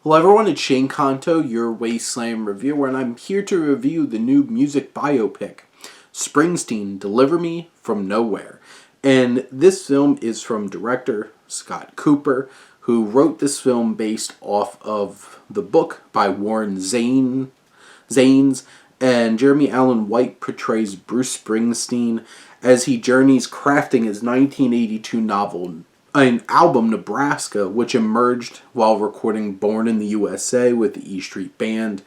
Hello everyone, it's Shane Kanto, your Wasteland reviewer, and I'm here to review the new music biopic, Springsteen, Deliver Me From Nowhere. And this film is from director Scott Cooper, who wrote this film based off of the book by Warren Zanes, and Jeremy Allen White portrays Bruce Springsteen as he journeys crafting his 1982 album Nebraska, which emerged while recording Born in the USA with the E Street Band.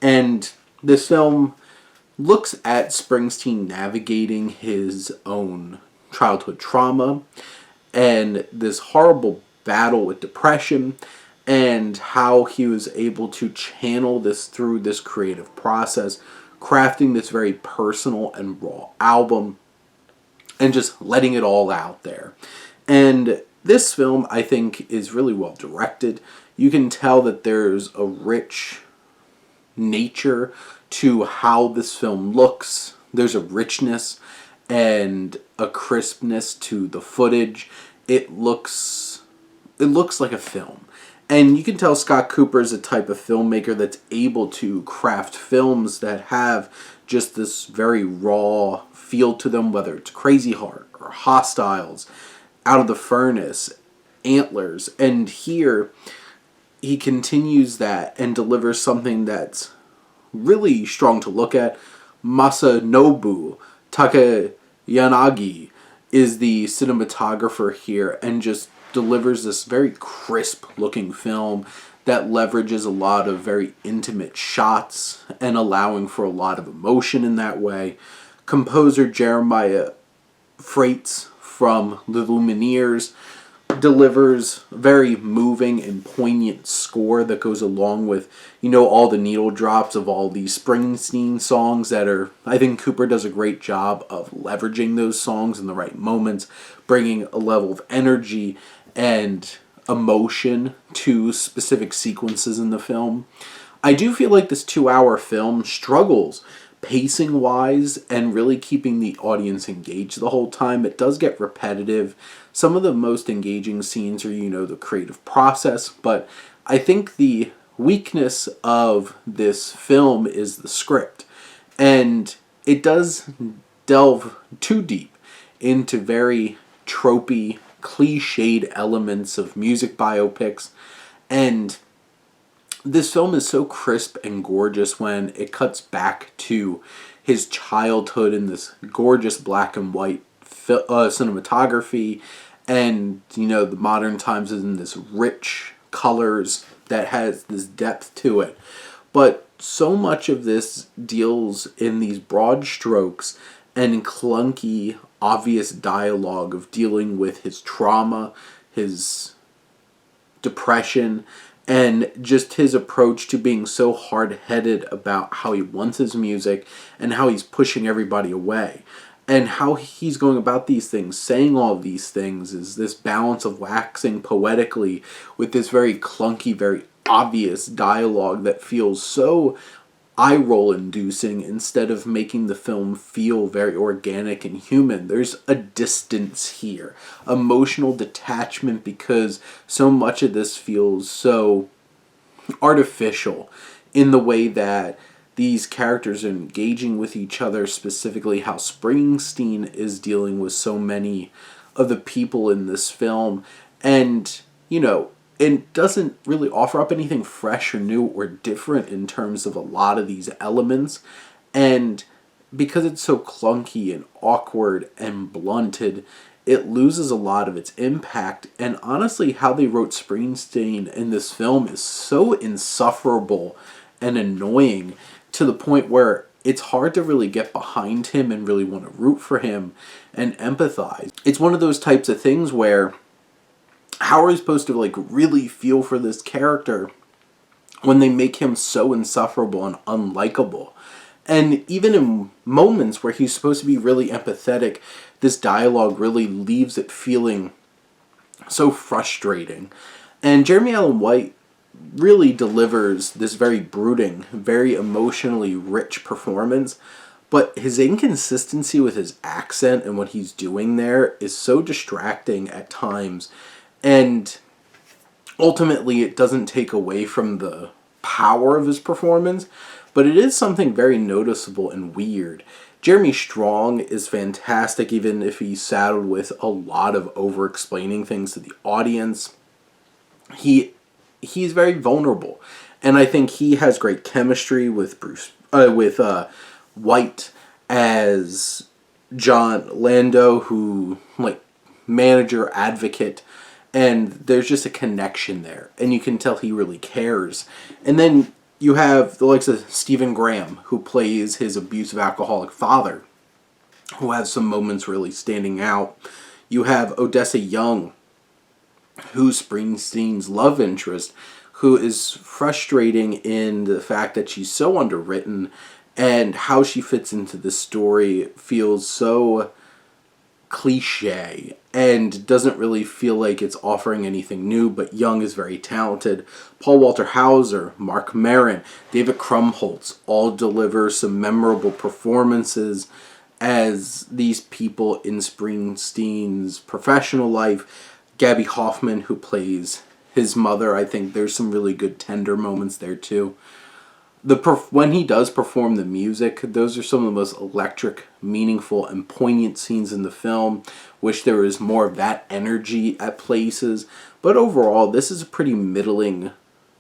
And this film looks at Springsteen navigating his own childhood trauma and this horrible battle with depression, and how he was able to channel this through this creative process, crafting this very personal and raw album and just letting it all out there. And this film, I think, is really well directed. You can tell that there's a rich nature to how this film looks. There's a richness and a crispness to the footage. It looks like a film. And you can tell Scott Cooper is a type of filmmaker that's able to craft films that have just this very raw feel to them, whether it's Crazy Heart or Hostiles, Out of the Furnace, Antlers. And here he continues that and delivers something that's really strong to look at. Masanobu Takayanagi is the cinematographer here and just delivers this very crisp looking film that leverages a lot of very intimate shots and allowing for a lot of emotion in that way. Composer Jeremiah Freites from the Lumineers delivers a very moving and poignant score that goes along with, all the needle drops of all these Springsteen songs I think Cooper does a great job of leveraging those songs in the right moments, bringing a level of energy and emotion to specific sequences in the film. I do feel like this 2-hour film struggles pacing wise and really keeping the audience engaged the whole time. It does get repetitive. Some of the most engaging scenes are, the creative process, but I think the weakness of this film is the script. And it does delve too deep into very tropey, cliched elements of music biopics, and this film is so crisp and gorgeous when it cuts back to his childhood in this gorgeous black and white cinematography, and the modern times is in this rich colors that has this depth to it. But so much of this deals in these broad strokes and clunky, obvious dialogue of dealing with his trauma, his depression, and just his approach to being so hard-headed about how he wants his music and how he's pushing everybody away. And how he's going about these things, saying all of these things, is this balance of waxing poetically with this very clunky, very obvious dialogue that feels so eye-roll inducing instead of making the film feel very organic and human. There's a distance here, emotional detachment, because so much of this feels so artificial in the way that these characters are engaging with each other, specifically how Springsteen is dealing with so many of the people in this film. And, it doesn't really offer up anything fresh or new or different in terms of a lot of these elements. And because it's so clunky and awkward and blunted, it loses a lot of its impact. And honestly, how they wrote Springsteen in this film is so insufferable and annoying to the point where it's hard to really get behind him and really want to root for him and empathize. It's one of those types of things where how are you supposed to really feel for this character when they make him so insufferable and unlikable? And even in moments where he's supposed to be really empathetic, this dialogue really leaves it feeling so frustrating. And Jeremy Allen White really delivers this very brooding, very emotionally rich performance, but his inconsistency with his accent and what he's doing there is so distracting at times. And ultimately it doesn't take away from the power of his performance, but it is something very noticeable and weird. Jeremy Strong is fantastic, even if he's saddled with a lot of over explaining things to the audience. He's very vulnerable, and I think he has great chemistry with White as John Lando, who, like, manager advocate, and there's just a connection there, and you can tell he really cares. And then you have the likes of Stephen Graham, who plays his abusive alcoholic father, who has some moments really standing out. You have Odessa Young, who's Springsteen's love interest, who is frustrating in the fact that she's so underwritten, and how she fits into the story feels so cliche and doesn't really feel like it's offering anything new. But Young is very talented. Paul Walter Hauser, Mark Maron, David Krumholtz all deliver some memorable performances as these people in Springsteen's professional life. Gabby Hoffman, who plays his mother, I think there's some really good tender moments there too. When he does perform the music, those are some of the most electric, meaningful, and poignant scenes in the film. Wish there was more of that energy at places. But overall, this is a pretty middling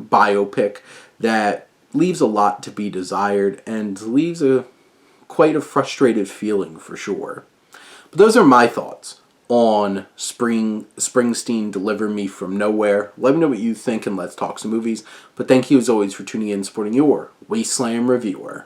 biopic that leaves a lot to be desired and leaves quite a frustrated feeling for sure. But those are my thoughts on Springsteen, Deliver Me From Nowhere. Let me know what you think, and let's talk some movies. But thank you as always for tuning in and supporting your Wasteland reviewer.